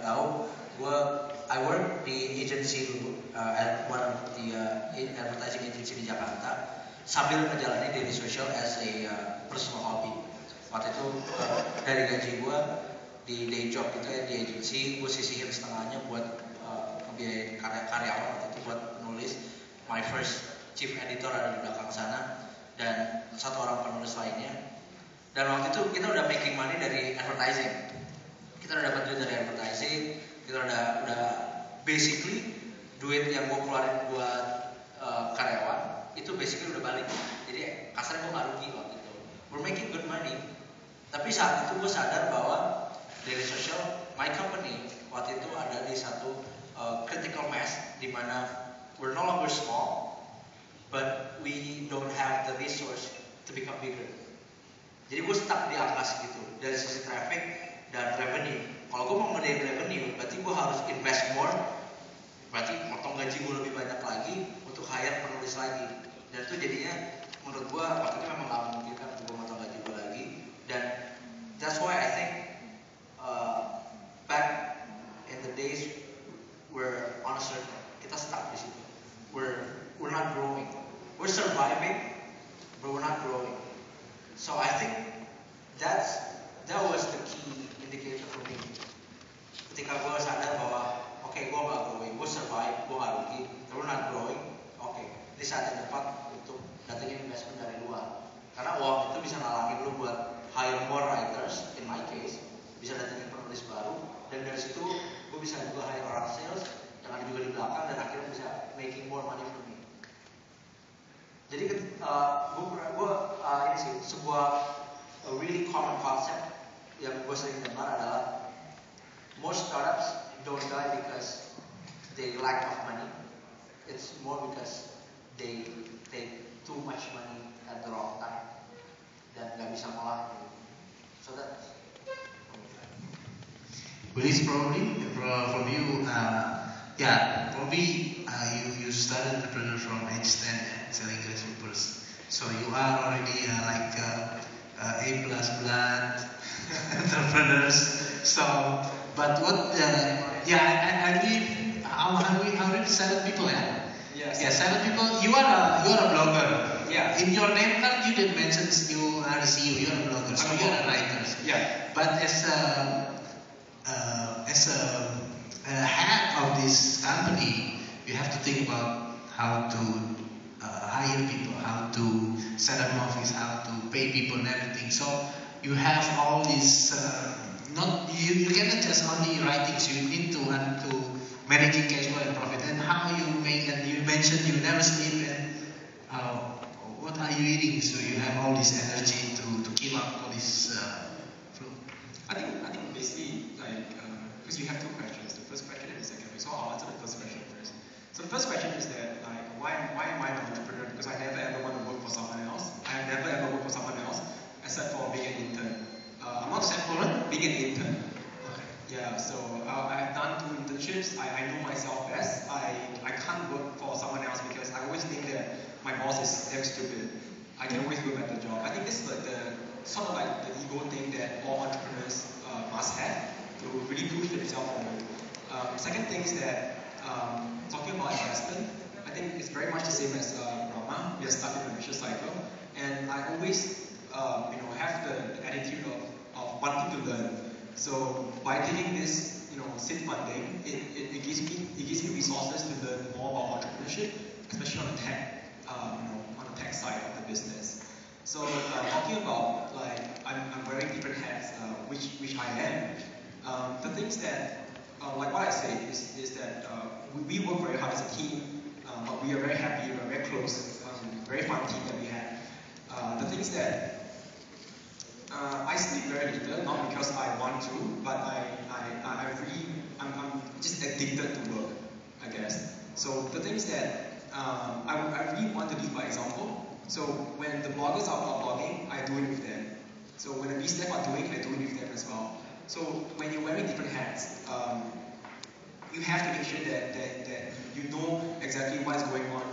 tahu, I work di agency dulu, at one of the advertising agency di Jakarta, sambil menjalani daily social as a personal hobby. Waktu itu dari gaji gue di day job itu di agency, gue sisihin setengahnya buat ngebiayain karyawan waktu itu buat nulis. My first chief editor ada di belakang sana dan satu orang penulis lainnya. Dan waktu itu kita udah making money dari advertising. Kita udah dapat duit dari advertising, kita udah basically duit yang gue keluarin buat karyawan itu basically udah balik. Jadi kasarnya gue nggak rugi waktu itu. We're making good money. Tapi saat itu gue sadar bahwa Daily Social, my company waktu itu ada di satu critical mass di mana we're no longer small, but we don't have the resource to become bigger. Jadi gue stuck di angka segitu dari sisi traffic dan revenue. Kalau gue mau ngedain revenue, berarti gue harus invest more, berarti potong gaji gue lebih banyak lagi untuk hire penulis lagi. Dan itu jadinya menurut gue waktu itu memang gak memungkinkan untuk gue potong gaji gue lagi. Dan that's why I think back in the days we're on a circle, kita stuck di situ. We're not growing. We're surviving, but we're not growing. So I think that was the key indicator for me. Ketika gue sadar bahwa gue nggak growing, gue survive, gue nggak rugi, tapi we're not growing. Ini saat yang tepat untuk datengin investment dari luar. Karena uang itu bisa nalangin lu buat hire more writers, in my case, bisa datengin penulis baru, dan dari situ gue bisa juga hire orang sales yang ada juga di belakang dan akhirnya bisa making more money for me. Jadi ini sih sebuah really common concept yang gue sering dengar adalah most startups don't die because they lack of money. It's more because they take too much money at the wrong time dan nggak bisa ngolah. So that's Willis, probably from you, probably you started entrepreneur from age 10, selling grasshoppers. So you are already A+ blood entrepreneurs. So, but what? I believe how really 7 people, yeah. Yes. Yeah, 7 people. You are a blogger. Yeah. In your name card, you did mention you are a CEO. You are a blogger. So you are a writer. Yeah. But as a head of this company, you have to think about how to hire people, how to set up an office, how to pay people and everything. So you have all these. You cannot just only writing. So you need to managing cash flow and profit. And how you make. And you mentioned you never sleep. And what are you eating? So you have all this energy to keep up all this flow. I think basically because you have 2 questions, the first question and the second question. So I'll answer the first question first. So the first question is that why am I an entrepreneur? Because I never ever want to work for someone else. I have never ever worked for someone else except for being an intern. I'm not a self-employed, being an intern. Yeah, so I've done 2 internships. I know myself best. I can't work for someone else because I always think that my boss is damn stupid. I can always do a better job. I think this is the sort of the ego thing that all entrepreneurs must have to really push themselves forward. Second thing is that talking about investment, I think it's very much the same as Rama. We are stuck in a vicious cycle, and I always have the attitude of wanting to learn. So by taking this seed funding, it gives me resources to learn more about entrepreneurship, especially on the tech on the tech side of the business. So talking about I'm wearing different hats, which I am. The things that like what I say is that we work very hard as a team, but we are very happy, we're very close, very fun team that we have. The things that I sleep very little, not because I want to, but I'm just addicted to work, I guess. So the things that I really want to lead by example. So when the bloggers are blogging, I do it with them. So when the BStaff are doing, I do it with them as well. So when you're wearing different hats, you have to make sure that you know exactly what is going on